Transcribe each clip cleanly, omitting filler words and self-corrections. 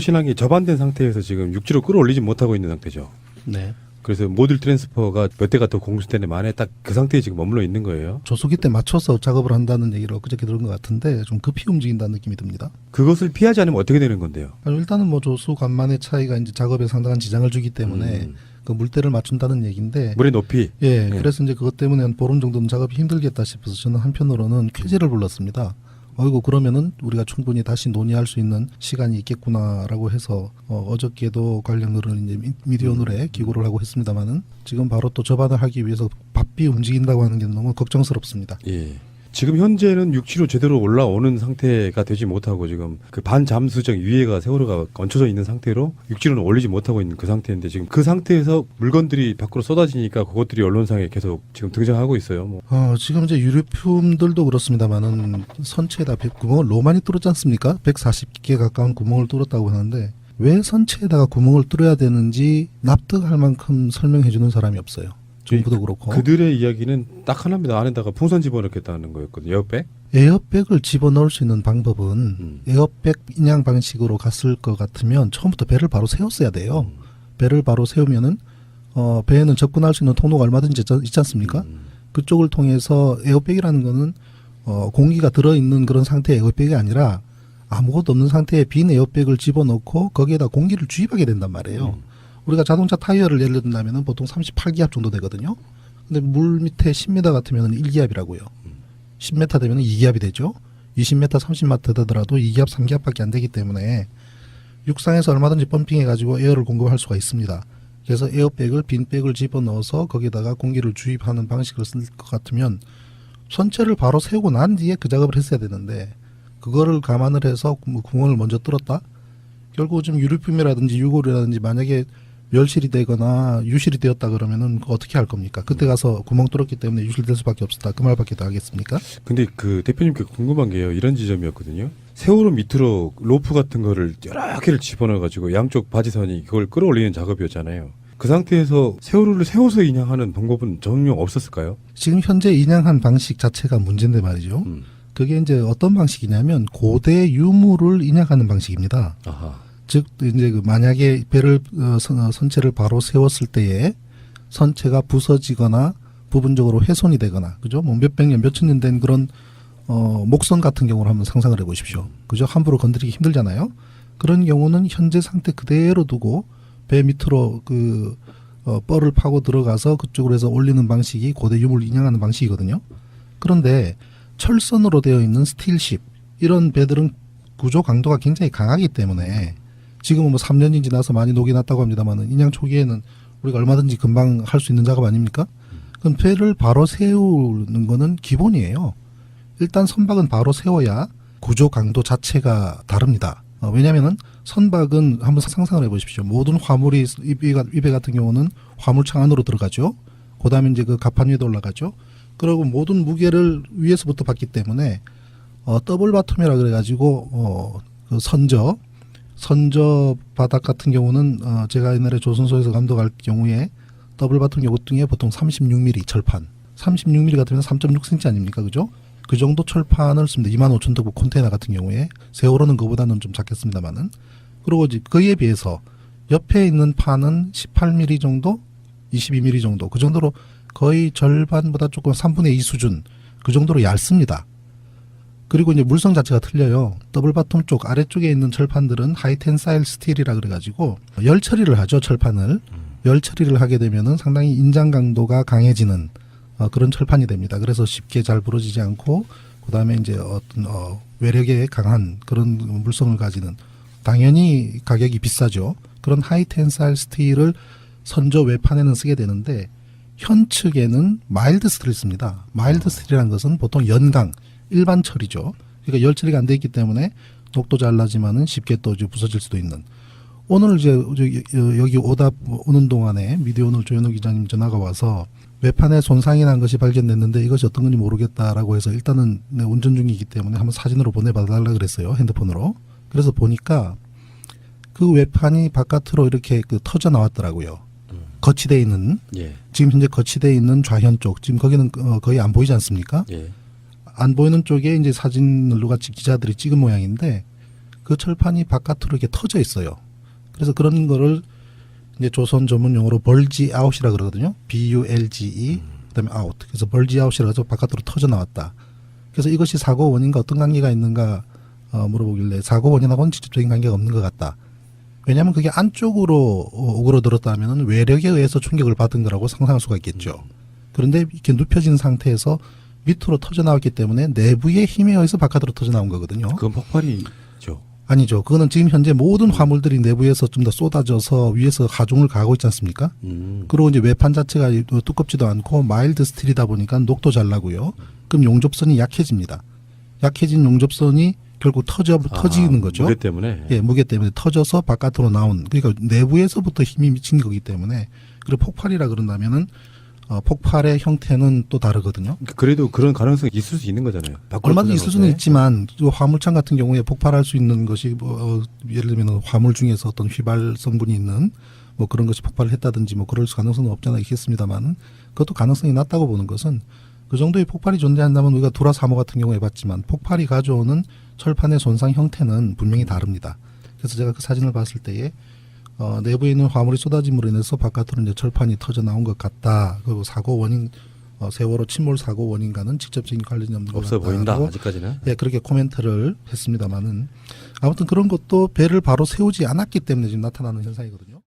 신랑이 저반된 상태에서 지금 육지로 끌어올리지 못하고 있는 상태죠. 네. 그래서 모듈 트랜스퍼가 몇 대가 더 공수되는 만에 딱 그 상태에 지금 머물러 있는 거예요. 조수기 때 맞춰서 작업을 한다는 얘기를 엊그저께 들은 것 같은데 좀 급히 움직인다는 느낌이 듭니다. 그것을 피하지 않으면 어떻게 되는 건데요? 아니, 일단은 뭐 조수 간만의 차이가 이제 작업에 상당한 지장을 주기 때문에 그 물대를 맞춘다는 얘기인데 물의 높이. 예, 그래서 이제 그것 때문에 한 보름 정도는 작업이 힘들겠다 싶어서 저는 한편으로는 쾌재를 불렀습니다. 어이구 그러면은 우리가 충분히 다시 논의할 수 있는 시간이 있겠구나라고 해서 어저께도 관련들을 이제 미디어널에 기고를 하고 했습니다만은 지금 바로 또 접안을 하기 위해서 바삐 움직인다고 하는 게 너무 걱정스럽습니다. 예. 지금 현재는 육지로 제대로 올라오는 상태가 되지 못하고 지금 그 반잠수정 위에가 세월호가 얹혀져 있는 상태로 육지로는 올리지 못하고 있는 그 상태인데 지금 그 상태에서 물건들이 밖으로 쏟아지니까 그것들이 언론상에 계속 지금 등장하고 있어요. 뭐. 지금 이제 유류품들도 그렇습니다만은 선체에다 구멍을 너무 많이 뚫었지 않습니까? 140개 가까운 구멍을 뚫었다고 하는데 왜 선체에다가 구멍을 뚫어야 되는지 납득할 만큼 설명해 주는 사람이 없어요. 정부도 그렇고. 그들의 이야기는 딱 하나입니다. 안에다가 풍선 집어넣겠다는 거였거든요. 에어백? 에어백을 집어넣을 수 있는 방법은 에어백 인양 방식으로 갔을 것 같으면 처음부터 배를 바로 세웠어야 돼요. 배를 바로 세우면은 배에는 접근할 수 있는 통로가 얼마든지 있지 않습니까? 그쪽을 통해서 에어백이라는 거는 공기가 들어있는 그런 상태의 에어백이 아니라 아무것도 없는 상태의 빈 에어백을 집어넣고 거기에다 공기를 주입하게 된단 말이에요. 우리가 자동차 타이어를 예를 든다면 보통 38기압 정도 되거든요. 근데 물 밑에 10m 같으면 1기압이라고요. 10m 되면 2기압이 되죠. 20m, 30m 되더라도 2기압, 3기압밖에 안 되기 때문에 육상에서 얼마든지 펌핑해가지고 에어를 공급할 수가 있습니다. 그래서 에어백을 빈 백을 집어넣어서 거기다가 공기를 주입하는 방식을 쓸 것 같으면 선체를 바로 세우고 난 뒤에 그 작업을 했어야 되는데 그거를 감안을 해서 구멍을 먼저 뚫었다? 결국 지금 유류품이라든지 유골이라든지 만약에 멸실이 되거나 유실이 되었다 그러면은 어떻게 할 겁니까? 그때 가서 구멍 뚫었기 때문에 유실될 수밖에 없었다. 그 말밖에 더 하겠습니까? 근데 그 대표님께 궁금한 게요. 이런 지점이었거든요. 세월호 밑으로 로프 같은 거를 여러 개를 집어넣어가지고 양쪽 바지선이 그걸 끌어올리는 작업이었잖아요. 그 상태에서 세월호를 세워서 인양하는 방법은 전혀 없었을까요? 지금 현재 인양한 방식 자체가 문제인데 말이죠. 그게 이제 어떤 방식이냐면 고대 유물을 인양하는 방식입니다. 아하. 즉 이제 만약에 배를 선체를 바로 세웠을 때에 선체가 부서지거나 부분적으로 훼손이 되거나 그죠? 뭐 몇백 년, 몇천 년 된 그런 목선 같은 경우를 한번 상상을 해보십시오. 그죠? 함부로 건드리기 힘들잖아요. 그런 경우는 현재 상태 그대로 두고 배 밑으로 그 뻘을 파고 들어가서 그쪽으로 해서 올리는 방식이 고대 유물을 인양하는 방식이거든요. 그런데 철선으로 되어 있는 스틸십 이런 배들은 구조 강도가 굉장히 강하기 때문에 지금은 뭐 3년이 지나서 많이 녹이 났다고 합니다만 인양 초기에는 우리가 얼마든지 금방 할 수 있는 작업 아닙니까? 그럼 배를 바로 세우는 거는 기본이에요. 일단 선박은 바로 세워야 구조 강도 자체가 다릅니다. 왜냐하면은 선박은 한번 상상을 해보십시오. 모든 화물이 이 배 같은 경우는 화물창 안으로 들어가죠. 그다음에 이제 그 갑판 위에도 올라가죠. 그리고 모든 무게를 위에서부터 받기 때문에 더블 바텀이라 그래가지고 그 선저 바닥 같은 경우는 제가 옛날에 조선소에서 감독할 경우에 더블 바텀 요것 중에 보통 36mm 철판 36mm 같으면 3.6cm 아닙니까? 그죠? 그 정도 철판을 씁니다. 25,000톤급 컨테이너 같은 경우에 세월호는 그보다는 좀 작겠습니다만은 그리고 이제 그에 비해서 옆에 있는 판은 18mm 정도 22mm 정도 그 정도로 거의 절반보다 조금 3분의 2 수준 그 정도로 얇습니다. 그리고 이제 물성 자체가 틀려요. 더블 바텀 쪽 아래쪽에 있는 철판들은 하이텐사일 스틸이라 그래가지고 열 처리를 하죠. 철판을 열 처리를 하게 되면은 상당히 인장 강도가 강해지는 그런 철판이 됩니다. 그래서 쉽게 잘 부러지지 않고 그다음에 이제 어떤 외력에 강한 그런 물성을 가지는 당연히 가격이 비싸죠. 그런 하이텐사일 스틸을 선저 외판에는 쓰게 되는데 현 측에는 마일드 스틸을 씁니다. 마일드 스틸이라는 것은 보통 연강 일반 처리죠. 그러니까 열 처리가 안 돼 있기 때문에 녹도 잘 나지만은 쉽게 또 이제 부서질 수도 있는. 오늘 이제 여기 오는 동안에 미디어오늘 조현우 기자님 전화가 와서 외판에 손상이 난 것이 발견됐는데 이것이 어떤 건지 모르겠다라고 해서 일단은 운전 중이기 때문에 한번 사진으로 보내봐달라 그랬어요. 핸드폰으로. 그래서 보니까 그 외판이 바깥으로 이렇게 터져 나왔더라고요. 거치되어 있는 예. 지금 현재 거치되어 있는 좌현 쪽 지금 거기는 거의 안 보이지 않습니까? 예. 안 보이는 쪽에 이제 사진을 누가 기자들이 찍은 모양인데 그 철판이 바깥으로 이렇게 터져 있어요. 그래서 그런 거를 이제 조선 전문 용어로 벌지 아웃이라 그러거든요. BULGE 그다음에 아웃. 그래서 벌지 아웃이라 해서 바깥으로 터져 나왔다. 그래서 이것이 사고 원인과 어떤 관계가 있는가 물어보길래 사고 원인하고는 직접적인 관계가 없는 것 같다. 왜냐하면 그게 안쪽으로 오그러들었다면 외력에 의해서 충격을 받은 거라고 상상할 수가 있겠죠. 그런데 이렇게 눕혀진 상태에서 밑으로 터져 나왔기 때문에 내부의 힘에 의해서 바깥으로 터져 나온 거거든요. 그건 폭발이죠. 아니죠. 그거는 지금 현재 모든 화물들이 내부에서 좀 더 쏟아져서 위에서 가중을 가하고 있지 않습니까? 그리고 이제 외판 자체가 두껍지도 않고 마일드 스틸이다 보니까 녹도 잘 나고요. 그럼 용접선이 약해집니다. 약해진 용접선이 결국 터지는 거죠. 무게 때문에. 예, 무게 때문에 터져서 바깥으로 나온. 그러니까 내부에서부터 힘이 미친 거기 때문에. 그리고 폭발이라 그런다면은 폭발의 형태는 또 다르거든요. 그래도 그런 가능성이 있을 수 있는 거잖아요. 얼마든지 있을 수는 있지만 화물차 같은 경우에 폭발할 수 있는 것이 예를 들면 화물 중에서 어떤 휘발 성분이 있는 뭐 그런 것이 폭발을 했다든지 뭐 그럴 가능성은 없잖아 있겠습니다만 그것도 가능성이 낮다고 보는 것은 그 정도의 폭발이 존재한다면 우리가 두라 3호 같은 경우에 봤지만 폭발이 가져오는 철판의 손상 형태는 분명히 다릅니다. 그래서 제가 그 사진을 봤을 때에 내부에 있는 화물이 쏟아짐으로 인해서 바깥으로 이제 철판이 터져 나온 것 같다. 그리고 사고 원인 세월호 침몰 사고 원인과는 직접적인 관련이 없는 것 같다. 없어 보인다. 아직까지는. 예, 그렇게 코멘트를 했습니다만은 아무튼 그런 것도 배를 바로 세우지 않았기 때문에 지금 나타나는 현상이거든요.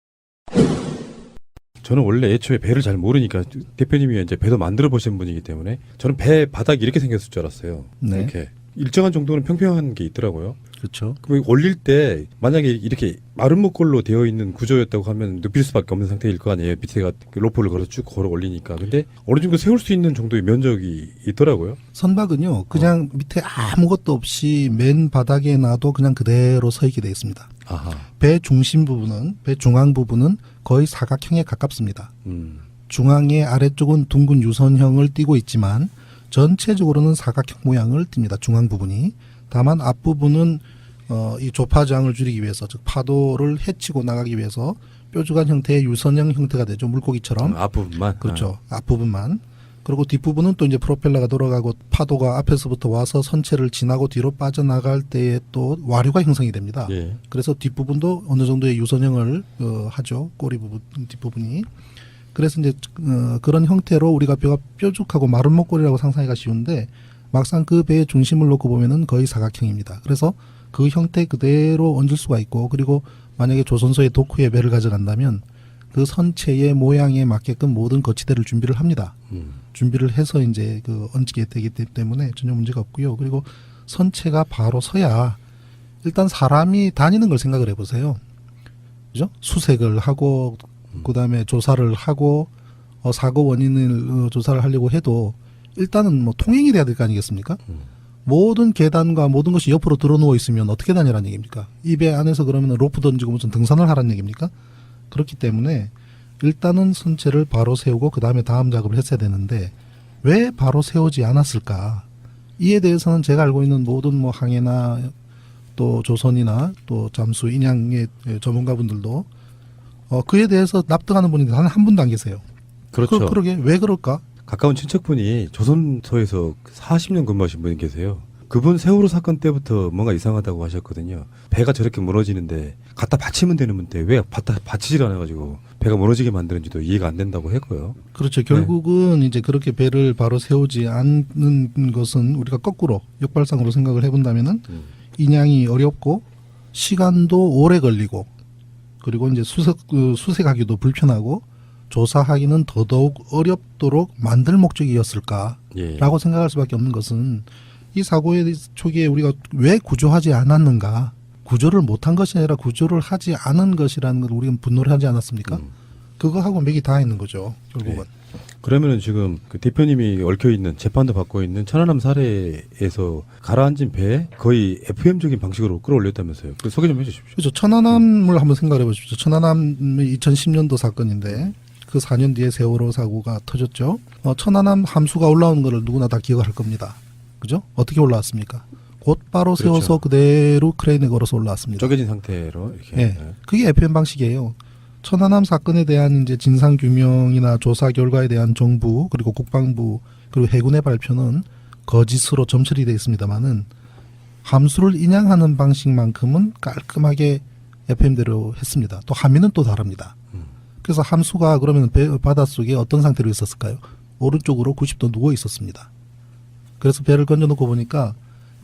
저는 원래 애초에 배를 잘 모르니까 대표님이 이제 배도 만들어 보신 분이기 때문에 저는 배 바닥이 이렇게 생겼을 줄 알았어요. 네. 이렇게 일정한 정도는 평평한 게 있더라고요. 그렇죠. 그럼 올릴 때 만약에 이렇게 마른 목골로 되어 있는 구조였다고 하면 눕힐 수밖에 없는 상태일 거 아니에요. 밑에가 로프를 걸어 쭉 걸어 올리니까. 근데 어느 정도 세울 수 있는 정도의 면적이 있더라고요. 선박은요, 그냥 밑에 아무것도 없이 맨 바닥에 놔도 그냥 그대로 서 있게 되어 있습니다. 아하. 배 중심 부분은, 배 중앙 부분은 거의 사각형에 가깝습니다. 중앙의 아래쪽은 둥근 유선형을 띠고 있지만 전체적으로는 사각형 모양을 띱니다. 중앙 부분이. 다만 앞부분은 이 조파장을 줄이기 위해서 즉 파도를 헤치고 나가기 위해서 뾰족한 형태의 유선형 형태가 되죠. 물고기처럼. 앞부분만. 그렇죠. 앞부분만. 그리고 뒷부분은 또 이제 프로펠러가 돌아가고 파도가 앞에서부터 와서 선체를 지나고 뒤로 빠져나갈 때에 또 와류가 형성이 됩니다. 예. 그래서 뒷부분도 어느 정도의 유선형을 하죠. 꼬리 부분, 뒷부분이. 그래서 이제 그런 형태로 우리가 배가 뾰족하고 마른 목골이라고 상상하기가 쉬운데 막상 그 배의 중심을 놓고 보면은 거의 사각형입니다. 그래서 그 형태 그대로 얹을 수가 있고 그리고 만약에 조선소의 도쿠에 배를 가져간다면 그 선체의 모양에 맞게끔 모든 거치대를 준비를 합니다. 준비를 해서 이제 얹게 되기 때문에 전혀 문제가 없고요. 그리고 선체가 바로 서야 일단 사람이 다니는 걸 생각을 해보세요. 그죠? 수색을 하고 그다음에 조사를 하고 사고 원인을 조사를 하려고 해도 일단은 뭐 통행이 돼야 될 거 아니겠습니까? 모든 계단과 모든 것이 옆으로 들어 누워 있으면 어떻게 다니라는 얘기입니까? 이 배 안에서 그러면 로프 던지고 무슨 등산을 하라는 얘기입니까? 그렇기 때문에 일단은 선체를 바로 세우고 그 다음에 다음 작업을 했어야 되는데 왜 바로 세우지 않았을까? 이에 대해서는 제가 알고 있는 모든 뭐 항해나 또 조선이나 또 잠수 인양의 전문가분들도 그에 대해서 납득하는 분이 단 한 분도 안 계세요. 그렇죠. 그러게 왜 그럴까? 가까운 친척분이 조선소에서 40년 근무하신 분이 계세요. 그분 세월호 사건 때부터 뭔가 이상하다고 하셨거든요. 배가 저렇게 무너지는데 갖다 받치면 되는 건데 왜 갖다 받치질 않아가지고 배가 무너지게 만드는지도 이해가 안 된다고 했고요. 그렇죠. 결국은 이제 그렇게 배를 바로 세우지 않는 것은 우리가 거꾸로 역발상으로 생각을 해본다면은 인양이 어렵고 시간도 오래 걸리고 그리고 이제 수색하기도 불편하고 조사하기는 더더욱 어렵도록 만들 목적이었을까라고 예. 생각할 수밖에 없는 것은 이 사고의 초기에 우리가 왜 구조하지 않았는가, 구조를 못한 것이 아니라 구조를 하지 않은 것이라는 걸 우리는 분노를 하지 않았습니까? 그거하고 맥이 다 있는 거죠, 결국은. 네. 그러면은 지금 그 대표님이 얽혀 있는 재판도 받고 있는 천안함 사례에서 가라앉은 배에 거의 FM적인 방식으로 끌어올렸다면서요. 그 소개 좀 해주십시오. 그렇죠. 천안함을 한번 생각해 보십시오. 천안함이 2010년도 사건인데 그 4년 뒤에 세월호 사고가 터졌죠. 천안함 함수가 올라오는 거를 누구나 다 기억할 겁니다. 그죠? 어떻게 올라왔습니까? 곧바로 그렇죠. 세워서 그대로 크레인에 걸어서 올라왔습니다. 쪼개진 상태로 이렇게. 네. 그게 FM 방식이에요. 천안함 사건에 대한 이제 진상 규명이나 조사 결과에 대한 정부 그리고 국방부 그리고 해군의 발표는 거짓으로 점철이 되어 있습니다만은 함수를 인양하는 방식만큼은 깔끔하게 FM대로 했습니다. 또 함의는 또 다릅니다. 그래서 함수가 그러면 바닷속에 어떤 상태로 있었을까요? 오른쪽으로 90도 누워 있었습니다. 그래서 배를 건져놓고 보니까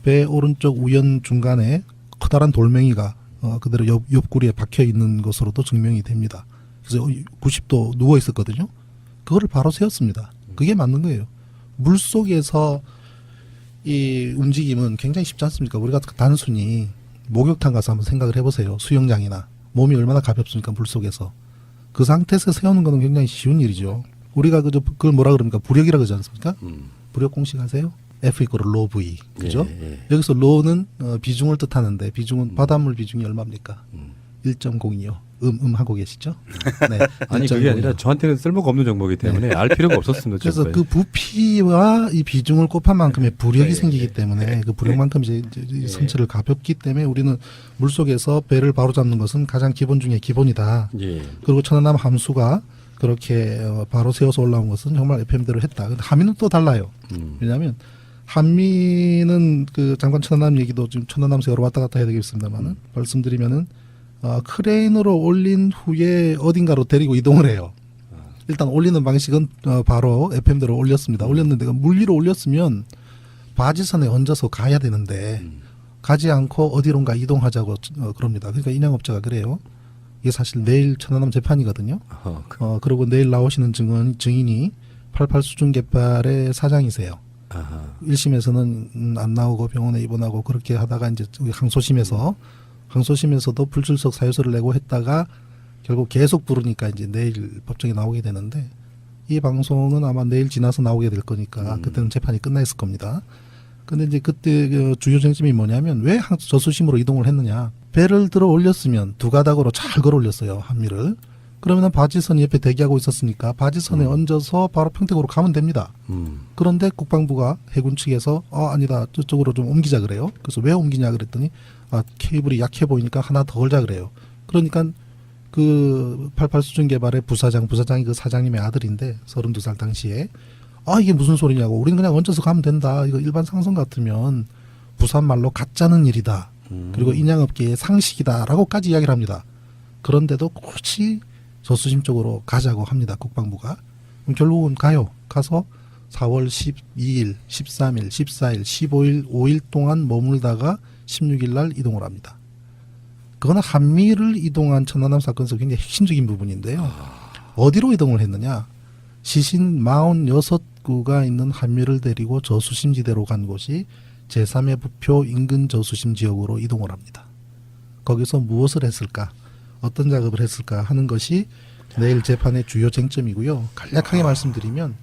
배 오른쪽 우연 중간에 커다란 돌멩이가 그대로 옆구리에 박혀 있는 것으로도 증명이 됩니다. 그래서 90도 누워 있었거든요. 그거를 바로 세웠습니다. 그게 맞는 거예요. 물 속에서 이 움직임은 굉장히 쉽지 않습니까? 우리가 단순히 목욕탕 가서 한번 생각을 해보세요. 수영장이나 몸이 얼마나 가볍습니까? 물 속에서. 그 상태에서 세우는 거는 굉장히 쉬운 일이죠. 우리가 그걸 뭐라 그럽니까? 부력이라 그러지 않습니까? 부력 공식 아세요? F 이퀄 로 V. 그죠? 여기서 로는 비중을 뜻하는데 비중은 바닷물 비중이 얼마입니까? 1.02요. 하고 계시죠? 네. 아니 그게 아니라 저한테는 쓸모가 없는 정보이기 때문에 알 필요가 없었습니다. 그래서 그 부피와 이 비중을 곱한 만큼의 부력이 네. 생기기 때문에 그 부력만큼 이제 선체를 가볍기 때문에 우리는 물 속에서 배를 바로잡는 것은 가장 기본 중에 기본이다. 예. 그리고 천안함 함수가 그렇게 바로 세워서 올라온 것은 정말 FM대로 했다. 근데 함의는 또 달라요. 왜냐하면 한미는 그 장관 천안함 얘기도 지금 천안함 세워로 왔다 갔다 해야 되겠습니다만은 말씀드리면은 크레인으로 올린 후에 어딘가로 데리고 이동을 해요. 일단 올리는 방식은 바로 FM대로 올렸습니다. 올렸는데 물 위로 올렸으면 바지선에 얹어서 가야 되는데 가지 않고 어디론가 이동하자고 그럽니다. 그러니까 인양업자가 그래요. 이게 사실 내일 천안함 재판이거든요. 그리고 내일 나오시는 증인이 88 수중개발의 사장이세요. 1심에서는 안 나오고 병원에 입원하고 그렇게 하다가 이제 항소심에서도 불출석 사유서를 내고 했다가 결국 계속 부르니까 이제 내일 법정에 나오게 되는데 이 방송은 아마 내일 지나서 나오게 될 거니까 그때는 재판이 끝나 있을 겁니다. 근데 이제 그때 그 주요 쟁점이 뭐냐면 왜 저수심으로 이동을 했느냐. 배를 들어 올렸으면 두 가닥으로 잘 걸어 올렸어요. 한미를. 그러면 바지선이 옆에 대기하고 있었으니까 바지선에 얹어서 바로 평택으로 가면 됩니다. 그런데 국방부가 해군 측에서 아니다. 저쪽으로 좀 옮기자 그래요. 그래서 왜 옮기냐 그랬더니 케이블이 약해 보이니까 하나 더 걸자 그래요. 그러니까 그 88 수중개발의 부사장이 그 사장님의 아들인데 32살 당시에 이게 무슨 소리냐고. 우리는 그냥 얹어서 가면 된다. 이거 일반 상선 같으면 부산말로 가짜는 일이다. 그리고 인양업계의 상식이다라고까지 이야기를 합니다. 그런데도 굳이 저수심 쪽으로 가자고 합니다. 국방부가. 그럼 결국은 가요. 가서 4월 12일, 13일, 14일, 15일, 5일 동안 머물다가 16일 날 이동을 합니다. 그거는 한미를 이동한 천안함 사건에서 굉장히 핵심적인 부분인데요. 어디로 이동을 했느냐. 시신 46구가 있는 한미를 데리고 저수심지대로 간 곳이 제3의 부표 인근 저수심 지역으로 이동을 합니다. 거기서 무엇을 했을까? 어떤 작업을 했을까 하는 것이 내일 재판의 주요 쟁점이고요. 간략하게 말씀드리면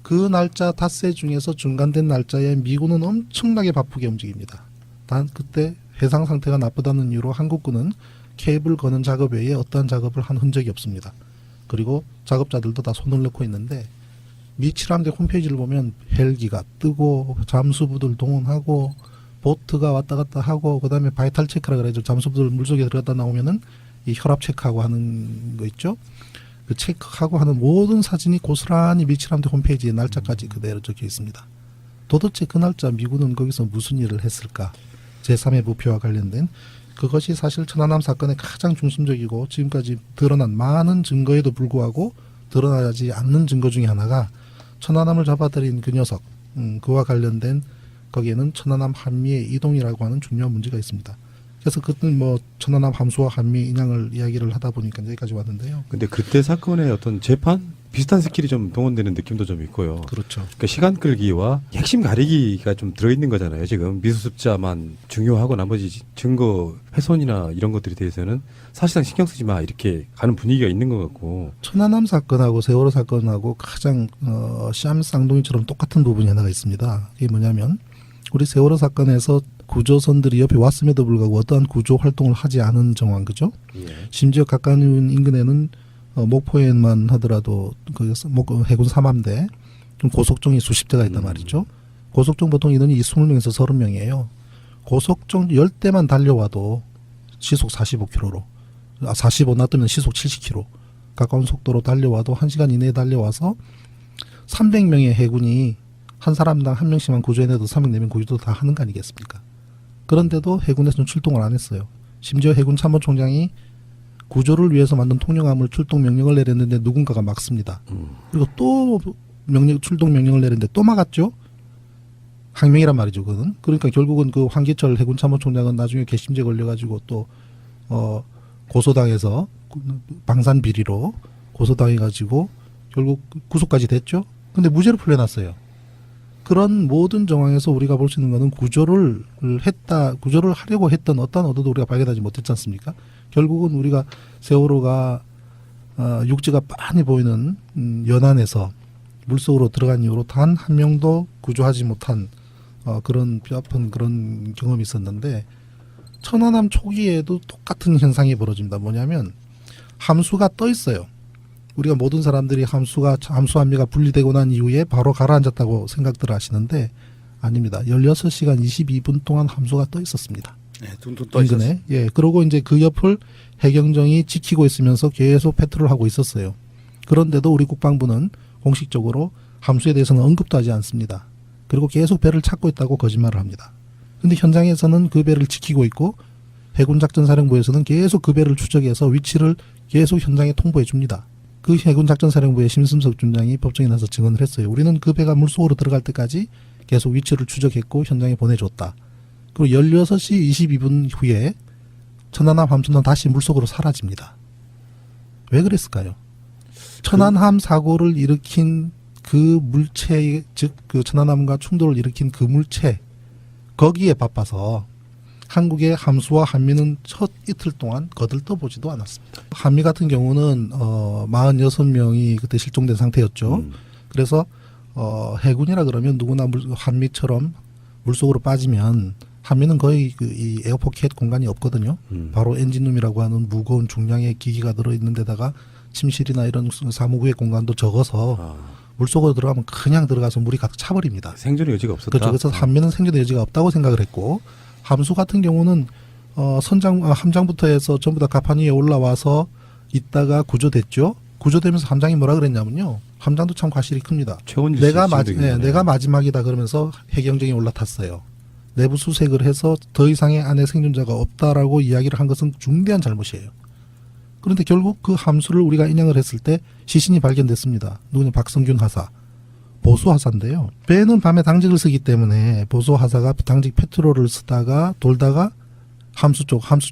그 날짜 닷새 중에서 중간된 날짜에 미군은 엄청나게 바쁘게 움직입니다. 단 그때 해상 상태가 나쁘다는 이유로 한국군은 케이블 거는 작업 외에 어떠한 작업을 한 흔적이 없습니다. 그리고 작업자들도 다 손을 넣고 있는데 미 칠함대 홈페이지를 보면 헬기가 뜨고 잠수부들 동원하고 보트가 왔다 갔다 하고 그다음에 바이탈 체크라 그래죠. 잠수부들 물속에 들어갔다 나오면은 이 혈압 체크하고 하는 거 있죠. 그 체크하고 하는 모든 사진이 고스란히 미 칠함대 홈페이지에 날짜까지 그대로 적혀 있습니다. 도대체 그 날짜 미군은 거기서 무슨 일을 했을까? 제3의 부표와 관련된 그것이 사실 천안함 사건의 가장 중심적이고 지금까지 드러난 많은 증거에도 불구하고 드러나지 않는 증거 중에 하나가 천안함을 잡아들인 그 녀석, 그와 관련된 거기에는 천안함 한미의 이동이라고 하는 중요한 문제가 있습니다. 그래서 그때 뭐 천안함 함수와 한미 인양을 이야기를 하다 보니까 여기까지 왔는데요. 근데 그때 사건의 어떤 재판 비슷한 스킬이 좀 동원되는 느낌도 좀 있고요. 그렇죠. 그러니까 시간 끌기와 핵심 가리기가 좀 들어있는 거잖아요. 지금 미수습자만 중요하고 나머지 증거 훼손이나 이런 것들에 대해서는 사실상 신경 쓰지 마 이렇게 가는 분위기가 있는 것 같고. 천안함 사건하고 세월호 사건하고 가장 쌈 쌍둥이처럼 똑같은 부분이 하나가 있습니다. 이게 뭐냐면 우리 세월호 사건에서 구조선들이 옆에 왔음에도 불구하고 어떠한 구조 활동을 하지 않은 정황, 그죠? 예. 심지어 가까운 인근에는 목포에만 하더라도 그 해군 3함대 고속정이 수십 대가 있단 말이죠. 고속정 보통 인원이 20명에서 30명이에요. 고속정 10대만 달려와도 시속 45km로 45 놔두면 시속 70km 가까운 속도로 달려와도 1시간 이내에 달려와서 300명의 해군이 한 사람당 한 명씩만 구조해내도 304명 구조도 다 하는 거 아니겠습니까? 그런데도 해군에서는 출동을 안 했어요. 심지어 해군 참모총장이 구조를 위해서 만든 통영함을 출동 명령을 내렸는데 누군가가 막습니다. 그리고 또 출동 명령을 내렸는데 또 막았죠. 항명이란 말이죠, 그거는. 그러니까 결국은 그 황기철 해군 참모총장은 나중에 괘씸죄 걸려가지고 또 고소당해서 방산 비리로 고소당해가지고 결국 구속까지 됐죠. 근데 무죄로 풀려났어요. 그런 모든 정황에서 우리가 볼 수 있는 것은 구조를 하려고 했던 어떤 의도도 우리가 발견하지 못했지 않습니까? 결국은 우리가 세월호가 육지가 빤히 보이는 연안에서 물속으로 들어간 이후로 단 한 명도 구조하지 못한 그런 뼈아픈 그런 경험이 있었는데, 천안함 초기에도 똑같은 현상이 벌어집니다. 뭐냐면 함수가 떠 있어요. 우리가 모든 사람들이 함수함미가 분리되고 난 이후에 바로 가라앉았다고 생각들 하시는데 아닙니다. 16시간 22분 동안 함수가 떠 있었습니다. 네, 둥둥 떠 있었어요. 인근에. 예, 그러고 이제 그 옆을 해경정이 지키고 있으면서 계속 패트롤을 하고 있었어요. 그런데도 우리 국방부는 공식적으로 함수에 대해서는 언급도 하지 않습니다. 그리고 계속 배를 찾고 있다고 거짓말을 합니다. 근데 현장에서는 그 배를 지키고 있고 해군작전사령부에서는 계속 그 배를 추적해서 위치를 계속 현장에 통보해 줍니다. 그 해군작전사령부의 심승석 중장이 법정에 나서 증언을 했어요. 우리는 그 배가 물속으로 들어갈 때까지 계속 위치를 추적했고 현장에 보내줬다. 그리고 16시 22분 후에 천안함 함수는 다시 물속으로 사라집니다. 왜 그랬을까요? 천안함 사고를 일으킨 그 물체, 즉 그 천안함과 충돌을 일으킨 그 물체, 거기에 바빠서 한국의 함수와 한미는 첫 이틀 동안 거들떠보지도 않았습니다. 한미 같은 경우는 46명이 그때 실종된 상태였죠. 그래서 해군이라 그러면 누구나 한미처럼 물속으로 빠지면 한미는 거의 이 에어포켓 공간이 없거든요. 바로 엔진룸이라고 하는 무거운 중량의 기기가 들어있는 데다가 침실이나 이런 사무구의 공간도 적어서 물속으로 들어가면 그냥 들어가서 물이 가득 차버립니다. 생존의 여지가 없었다. 그렇죠. 그래서 한미는 생존의 여지가 없다고 생각을 했고, 함수 같은 경우는 함장부터 해서 전부 다 갑판 위에 올라와서 있다가 구조됐죠. 구조되면서 함장이 뭐라 그랬냐면요. 함장도 참 과실이 큽니다. 내가 마지막이다 그러면서 해경정이 올라탔어요. 내부 수색을 해서 더 이상의 안에 생존자가 없다라고 이야기를 한 것은 중대한 잘못이에요. 그런데 결국 그 함수를 우리가 인양을 했을 때 시신이 발견됐습니다. 누구냐? 박성균 하사. 보수 하사인데요. 배는 밤에 당직을 쓰기 때문에 보수 하사가 당직 페트롤을 쓰다가 돌다가 함수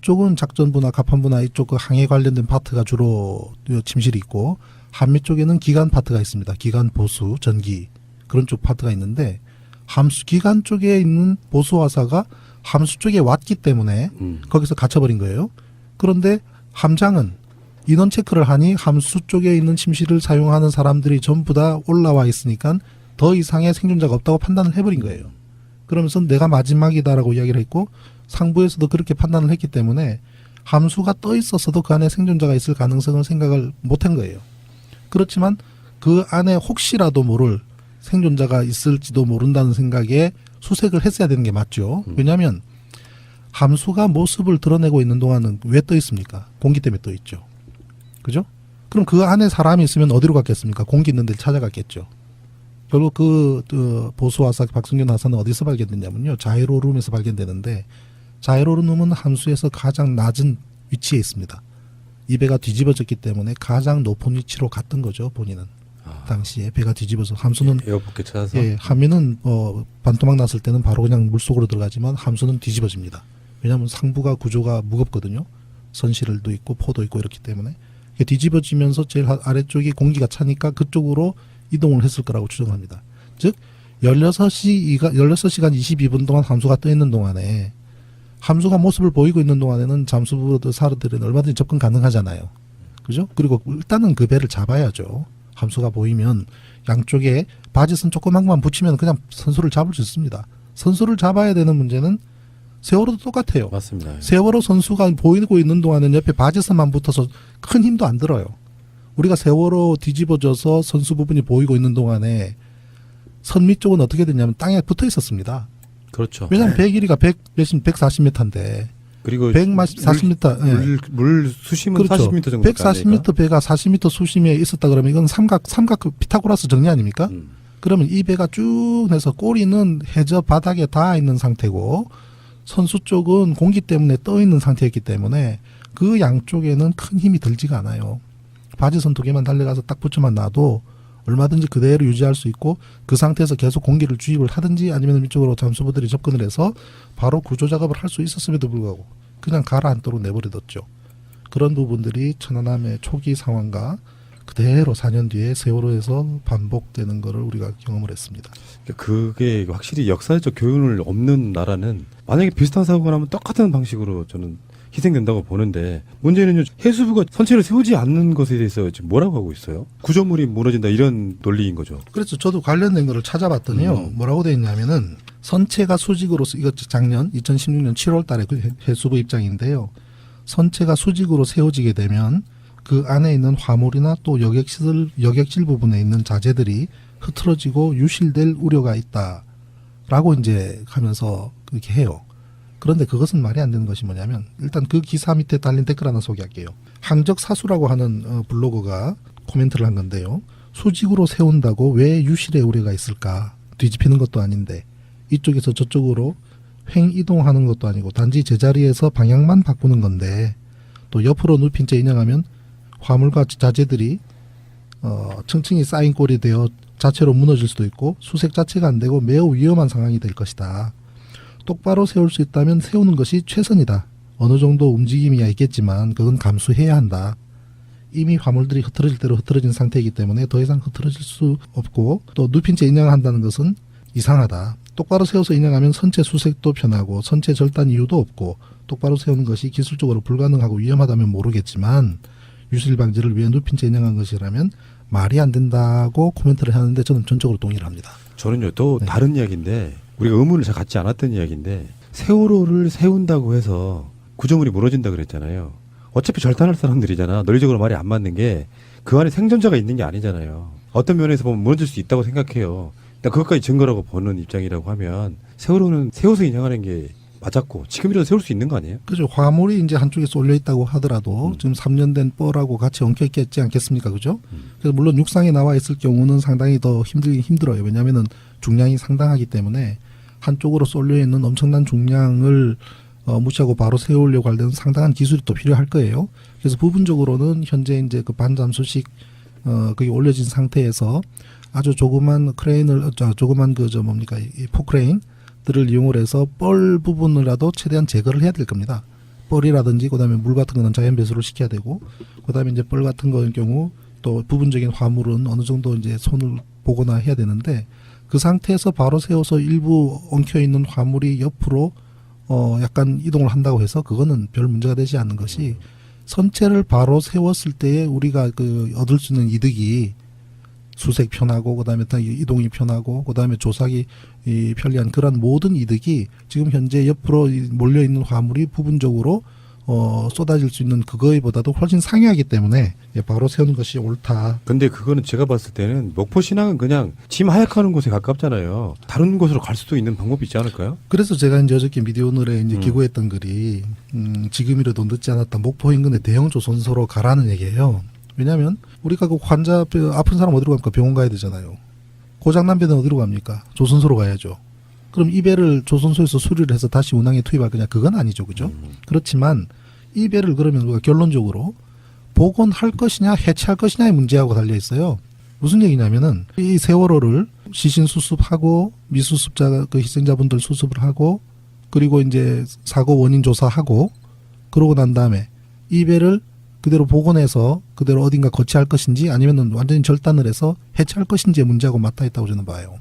쪽은 작전부나 갑판부나 이쪽 그 항해 관련된 파트가 주로 침실이 있고, 한미 쪽에는 기관 파트가 있습니다. 기관 보수, 전기 그런 쪽 파트가 있는데, 함수 기관 쪽에 있는 보수 하사가 함수 쪽에 왔기 때문에 거기서 갇혀버린 거예요. 그런데 함장은 인원 체크를 하니 함수 쪽에 있는 침실을 사용하는 사람들이 전부 다 올라와 있으니까 더 이상의 생존자가 없다고 판단을 해버린 거예요. 그러면서 내가 마지막이다라고 이야기를 했고, 상부에서도 그렇게 판단을 했기 때문에 함수가 떠 있었어도 그 안에 생존자가 있을 가능성을 생각을 못한 거예요. 그렇지만 그 안에 혹시라도 모를 생존자가 있을지도 모른다는 생각에 수색을 했어야 되는 게 맞죠. 왜냐하면 함수가 모습을 드러내고 있는 동안은 왜 떠 있습니까? 공기 때문에 떠 있죠. 그죠? 그럼 그 안에 사람이 있으면 어디로 갔겠습니까? 공기 있는 데를 찾아갔겠죠. 결국 그 보수하사 박승균 하사는 어디서 발견됐냐면요. 자이로룸에서 발견되는데, 자이로룸은 함수에서 가장 낮은 위치에 있습니다. 이 배가 뒤집어졌기 때문에 가장 높은 위치로 갔던 거죠. 본인은 당시에 배가 뒤집어서, 함수는 에어포켓 찾아서. 예, 함미는 반토막 났을 때는 바로 그냥 물속으로 들어가지만 함수는 뒤집어집니다. 왜냐하면 상부가 구조가 무겁거든요. 선실도 있고 포도 있고 이렇기 때문에 뒤집어지면서 제일 아래쪽이 공기가 차니까 그쪽으로 이동을 했을 거라고 추정합니다. 즉 16시간 22분 동안 함수가 떠 있는 동안에, 함수가 모습을 보이고 있는 동안에는 잠수부 사람들은 얼마든지 접근 가능하잖아요. 그죠? 그리고 일단은 그 배를 잡아야죠. 함수가 보이면 양쪽에 바지선 조그만 것만 붙이면 그냥 선수를 잡을 수 있습니다. 선수를 잡아야 되는 문제는 세월호도 똑같아요. 맞습니다. 세월호 선수가 보이고 있는 동안은 옆에 바지선만 붙어서 큰 힘도 안 들어요. 우리가 세월호 뒤집어져서 선수 부분이 보이고 있는 동안에 선미 쪽은 어떻게 됐냐면 땅에 붙어 있었습니다. 그렇죠. 왜냐하면 배 길이가 140m인데 그리고 140m 물 수심은 그렇죠. 40m 정도. 140m 배가 40m 수심에 있었다 그러면 이건 삼각 피타고라스 정리 아닙니까? 그러면 이 배가 쭉 해서 꼬리는 해저 바닥에 닿아 있는 상태고 선수 쪽은 공기 때문에 떠 있는 상태였기 때문에 그 양쪽에는 큰 힘이 들지가 않아요. 바지선 2개만 달려가서 딱 붙여만 놔도 얼마든지 그대로 유지할 수 있고 그 상태에서 계속 공기를 주입을 하든지 아니면 위쪽으로 잠수부들이 접근을 해서 바로 구조 작업을 할 수 있었음에도 불구하고 그냥 가라앉도록 내버려뒀죠. 그런 부분들이 천안함의 초기 상황과 그대로 4년 뒤에 세월호에서 반복되는 것을 우리가 경험을 했습니다. 그게 확실히 역사적 교훈을 없는 나라는 만약에 비슷한 사고가 나면 똑같은 방식으로 저는 희생된다고 보는데 문제는요 해수부가 선체를 세우지 않는 것에 대해서 지금 뭐라고 하고 있어요? 구조물이 무너진다 이런 논리인 거죠. 그래서 저도 관련된 거를 찾아봤더니요. 뭐라고 돼 있냐면은 선체가 수직으로 이거 작년 2016년 7월 달에 그 해수부 입장인데요. 선체가 수직으로 세워지게 되면 그 안에 있는 화물이나 또 여객질 부분에 있는 자재들이 흐트러지고 유실될 우려가 있다라고 이제 하면서 그렇게 해요. 그런데 그것은 말이 안 되는 것이 뭐냐면 일단 그 기사 밑에 달린 댓글 하나 소개할게요. 항적사수라고 하는 블로거가 코멘트를 한 건데요. 수직으로 세운다고 왜 유실의 우려가 있을까? 뒤집히는 것도 아닌데 이쪽에서 저쪽으로 횡 이동하는 것도 아니고 단지 제자리에서 방향만 바꾸는 건데 또 옆으로 눕힌 채 인양하면 화물과 자재들이 층층이 쌓인 꼴이 되어 자체로 무너질 수도 있고 수색 자체가 안 되고 매우 위험한 상황이 될 것이다. 똑바로 세울 수 있다면 세우는 것이 최선이다. 어느 정도 움직임이 있겠지만 그건 감수해야 한다. 이미 화물들이 흐트러질 대로 흐트러진 상태이기 때문에 더 이상 흐트러질 수 없고 또 눕힌 채 인양을 한다는 것은 이상하다. 똑바로 세워서 인양하면 선체 수색도 편하고 선체 절단 이유도 없고 똑바로 세우는 것이 기술적으로 불가능하고 위험하다면 모르겠지만 유실 방지를 위해 눕힌 채 인양한 것이라면 말이 안 된다고 코멘트를 하는데 저는 전적으로 동의를 합니다. 저는요 또 다른 이야기인데 우리가 의문을 잘 갖지 않았던 이야기인데 세월호를 세운다고 해서 구조물이 무너진다 그랬잖아요. 어차피 절단할 사람들이잖아. 논리적으로 말이 안 맞는 게 그 안에 생존자가 있는 게 아니잖아요. 어떤 면에서 보면 무너질 수 있다고 생각해요. 일단 그것까지 증거라고 보는 입장이라고 하면 세월호는 세워서 인양하는 게 맞았고 지금이라도 세울 수 있는 거 아니에요? 그죠. 화물이 이제 한쪽에 쏠려 있다고 하더라도 지금 3년 된 뻘하고 같이 엉켜 있겠지 않겠습니까? 그죠? 그래서 물론 육상에 나와 있을 경우는 상당히 더 힘들어요. 왜냐하면은 중량이 상당하기 때문에 한쪽으로 쏠려 있는 엄청난 중량을 무시하고 바로 세우려고 할 때는 상당한 기술이 또 필요할 거예요. 그래서 부분적으로는 현재 이제 그 반잠수식 그게 올려진 상태에서 아주 조그만 크레인을 조그만 이 포크레인들을 이용을 해서 뻘 부분이라도 최대한 제거를 해야 될 겁니다. 뻘이라든지 그다음에 물 같은 거는 자연 배수를 시켜야 되고 그다음에 이제 뻘 같은 거의 경우 또 부분적인 화물은 어느 정도 이제 손을 보거나 해야 되는데 그 상태에서 바로 세워서 일부 엉켜 있는 화물이 옆으로 약간 이동을 한다고 해서 그거는 별 문제가 되지 않는 것이 선체를 바로 세웠을 때에 우리가 얻을 수 있는 이득이 수색 편하고 그다음에 이동이 편하고 그다음에 조사기 편리한 그런 모든 이득이 지금 현재 옆으로 몰려 있는 화물이 부분적으로 쏟아질 수 있는 그거에 보다도 훨씬 상회하기 때문에 바로 세우는 것이 옳다. 근데 그거는 제가 봤을 때는 목포 신항은 그냥 짐 하약하는 곳에 가깝잖아요. 다른 곳으로 갈 수도 있는 방법이 있지 않을까요? 그래서 제가 이제 어저께 미디어오늘에 이제 기고했던 글이 지금이라도 늦지 않았다. 목포 인근의 대형 조선소로 가라는 얘기예요. 왜냐하면 우리가 그 환자 아픈 사람 어디로 갑니까? 병원 가야 되잖아요. 고장난 배는 어디로 갑니까? 조선소로 가야죠. 그럼 이 배를 조선소에서 수리를 해서 다시 운항에 투입할 거냐? 그건 아니죠. 그죠? 그렇지만 이 배를 그러면 우리가 결론적으로 복원할 것이냐 해체할 것이냐의 문제하고 달려 있어요. 무슨 얘기냐면은 이 세월호를 시신 수습하고 미수습자 그 희생자분들 수습을 하고 그리고 이제 사고 원인 조사하고 그러고 난 다음에 이 배를 그대로 복원해서 그대로 어딘가 거치할 것인지 아니면은 완전히 절단을 해서 해체할 것인지의 문제하고 맞닿아 있다고 저는 봐요.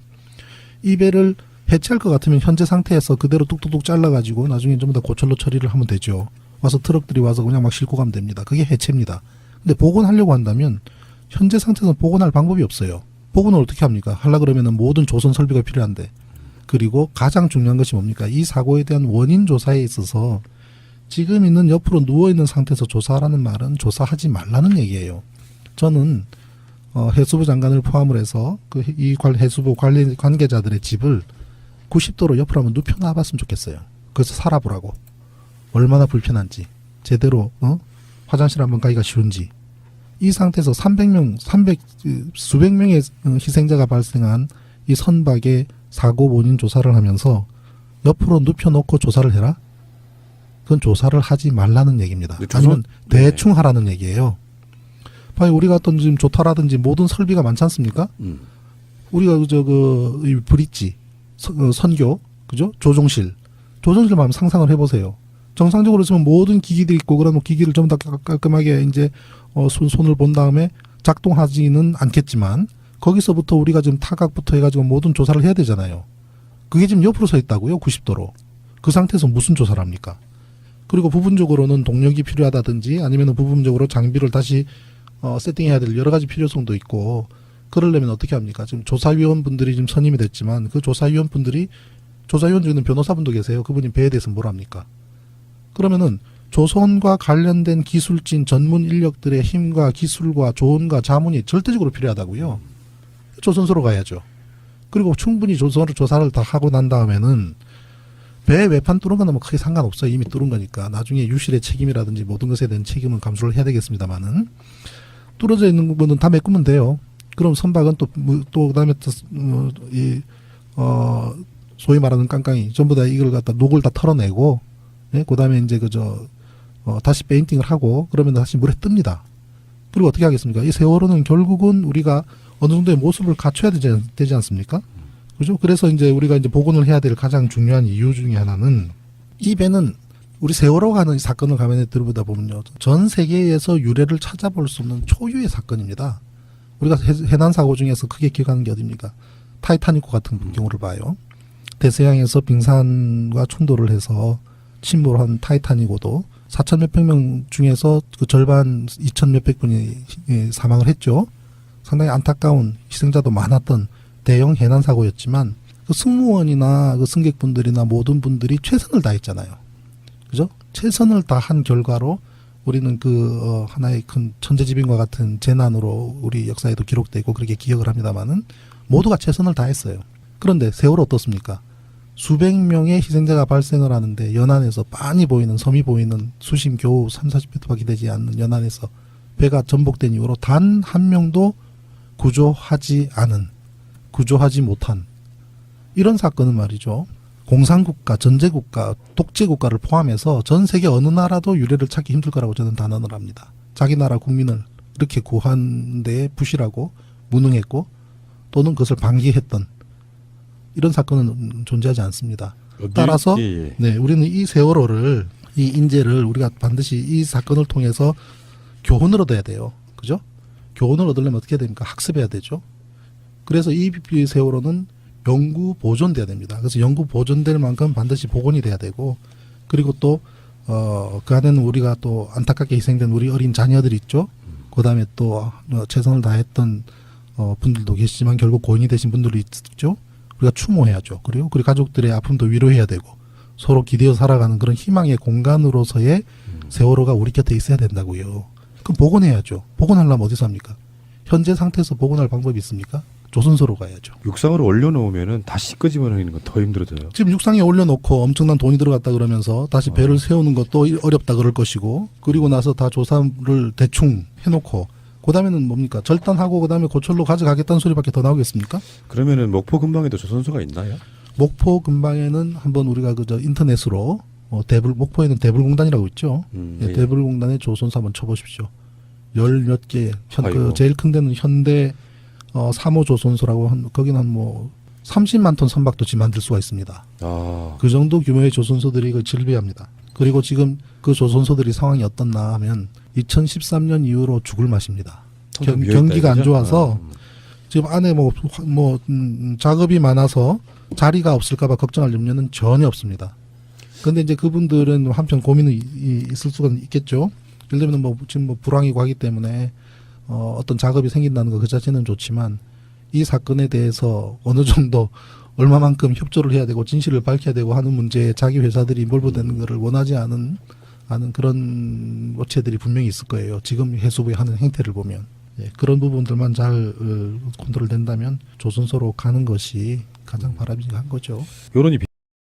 이 배를 해체할 것 같으면 현재 상태에서 그대로 뚝뚝뚝 잘라가지고 나중에 전부 다 고철로 처리를 하면 되죠. 와서 트럭들이 와서 그냥 막 싣고 가면 됩니다. 그게 해체입니다. 근데 복원하려고 한다면 현재 상태에서는 복원할 방법이 없어요. 복원을 어떻게 합니까? 하려고 그러면은 모든 조선 설비가 필요한데 그리고 가장 중요한 것이 뭡니까? 이 사고에 대한 원인 조사에 있어서 지금 있는 옆으로 누워있는 상태에서 조사하라는 말은 조사하지 말라는 얘기예요. 저는 해수부 장관을 포함을 해서 이 해수부 관계자들의 집을 90도로 옆으로 한번 눕혀놔봤으면 좋겠어요. 그래서 살아보라고. 얼마나 불편한지. 제대로 화장실 한번 가기가 쉬운지. 이 상태에서 수백 명의 희생자가 발생한 이 선박의 사고 원인 조사를 하면서 옆으로 눕혀놓고 조사를 해라? 그건 조사를 하지 말라는 얘기입니다. 근데 아니면 네. 대충 하라는 얘기예요. 봐요, 우리가 어떤 지금 조타라든지 모든 설비가 많지 않습니까? 우리가 이 브릿지, 선교, 그죠? 조종실만 한번 상상을 해보세요. 정상적으로 있으면 모든 기기들이 있고, 그러면 기기를 전부 다 깔끔하게 이제 손을 본 다음에 작동하지는 않겠지만, 거기서부터 우리가 지금 타각부터 해가지고 모든 조사를 해야 되잖아요. 그게 지금 옆으로 서 있다고요, 90도로. 그 상태에서 무슨 조사를 합니까? 그리고 부분적으로는 동력이 필요하다든지 아니면 부분적으로 장비를 다시 세팅해야 될 여러 가지 필요성도 있고, 그러려면 어떻게 합니까? 지금 조사위원분들이 지금 선임이 됐지만 그 조사위원 중에는 변호사분도 계세요. 그분이 배에 대해서 뭘 합니까? 그러면은 조선과 관련된 기술진 전문 인력들의 힘과 기술과 조언과 자문이 절대적으로 필요하다고요. 조선소로 가야죠. 그리고 충분히 조사를 다 하고 난 다음에는 배 외판 뚫은 건 뭐 크게 상관없어요. 이미 뚫은 거니까. 나중에 유실의 책임이라든지 모든 것에 대한 책임은 감수를 해야 되겠습니다만은, 뚫어져 있는 부분은 다 메꾸면 돼요. 그럼 선박은 또 그다음에 소위 말하는 깡깡이 전부 다 이걸 갖다 녹을 다 털어내고, 예? 그다음에 이제 다시 페인팅을 하고, 그러면 다시 물에 뜹니다. 그리고 어떻게 하겠습니까? 이 세월호는 결국은 우리가 어느 정도의 모습을 갖춰야 되지 않습니까? 그죠? 그래서 이제 우리가 이제 복원을 해야 될 가장 중요한 이유 중에 하나는, 이 배는 우리 세월호 가는 사건을 가만히 들어보다 보면요, 전 세계에서 유래를 찾아볼 수 없는 초유의 사건입니다. 우리가 해난 사고 중에서 크게 기억하는 게 어딥니까? 타이타닉호 같은 경우를 봐요. 대서양에서 빙산과 충돌을 해서 침몰한 타이타닉호도 4천 몇백 명 중에서 그 절반 2천 몇백 분이 사망을 했죠. 상당히 안타까운 희생자도 많았던 대형 해난 사고였지만, 그 승무원이나 그 승객분들이나 모든 분들이 최선을 다했잖아요. 그죠? 최선을 다한 결과로 우리는 하나의 큰 천재지변과 같은 재난으로 우리 역사에도 기록되고 그렇게 기억을 합니다만은, 모두가 최선을 다했어요. 그런데 세월호 어떻습니까? 수백 명의 희생자가 발생을 하는데, 연안에서 빤히 보이는, 섬이 보이는 수심 겨우 30-40m밖에 되지 않는 연안에서 배가 전복된 이후로 단 한 명도 구조하지 못한 이런 사건은 말이죠, 공산국가, 전제국가, 독재국가를 포함해서 전 세계 어느 나라도 유례를 찾기 힘들 거라고 저는 단언을 합니다. 자기 나라 국민을 이렇게 구한 데에 부실하고 무능했고, 또는 그것을 방기했던 이런 사건은 존재하지 않습니다. 따라서 네, 우리는 이 세월호를, 이 인재를 우리가 반드시 이 사건을 통해서 교훈을 얻어야 돼요. 그죠? 교훈을 얻으려면 어떻게 해야 됩니까? 학습해야 되죠. 그래서 이 세월호는 영구 보존돼야 됩니다. 그래서 영구 보존될 만큼 반드시 복원이 돼야 되고, 그리고 또 그 안에는 우리가 또 안타깝게 희생된 우리 어린 자녀들 있죠. 그다음에 또 최선을 다했던 분들도 계시지만 결국 고인이 되신 분들도 있죠. 우리가 추모해야죠. 그리고 우리 가족들의 아픔도 위로해야 되고, 서로 기대어 살아가는 그런 희망의 공간으로서의 세월호가 우리 곁에 있어야 된다고요. 그럼 복원해야죠. 복원하려면 어디서 합니까? 현재 상태에서 복원할 방법이 있습니까? 조선소로 가야죠. 육상으로 올려놓으면은 다시 끄집어내는 건 더 힘들어져요. 지금 육상에 올려놓고 엄청난 돈이 들어갔다 그러면서 다시 배를 세우는 것도 어렵다 그럴 것이고, 그리고 나서 다 조사를 대충 해놓고, 그 다음에는 뭡니까? 절단하고 그 다음에 고철로 가져가겠다는 소리밖에 더 나오겠습니까? 그러면은 목포 근방에도 조선소가 있나요? 목포 근방에는 한번 우리가 인터넷으로 목포에는 대불공단이라고 있죠. 네, 대불공단의 조선소 한번 쳐보십시오. 열 몇 개, 제일 큰 데는 현대 3호 조선소라고 거기는 한 30만 톤 선박도 지금 만들 수가 있습니다. 그 정도 규모의 조선소들이 질비합니다. 그리고 지금 그 조선소들이 상황이 어떻나 하면 2013년 이후로 죽을 맛입니다. 경기가 안 좋아서 지금 안에 작업이 많아서 자리가 없을까봐 걱정할 염려는 전혀 없습니다. 그런데 이제 그분들은 한편 고민이 있을 수가 있겠죠. 예를 들면 지금 불황이고 하기 때문에 어떤 작업이 생긴다는 거 그 자체는 좋지만, 이 사건에 대해서 어느 정도 얼마만큼 협조를 해야 되고 진실을 밝혀야 되고 하는 문제에 자기 회사들이 몰보되는 것을 원하지 않은 그런 업체들이 분명히 있을 거예요. 지금 해수부에 하는 행태를 보면. 그런 부분들만 잘 컨트롤 된다면 조선소로 가는 것이 가장 바람직한 거죠. 여론이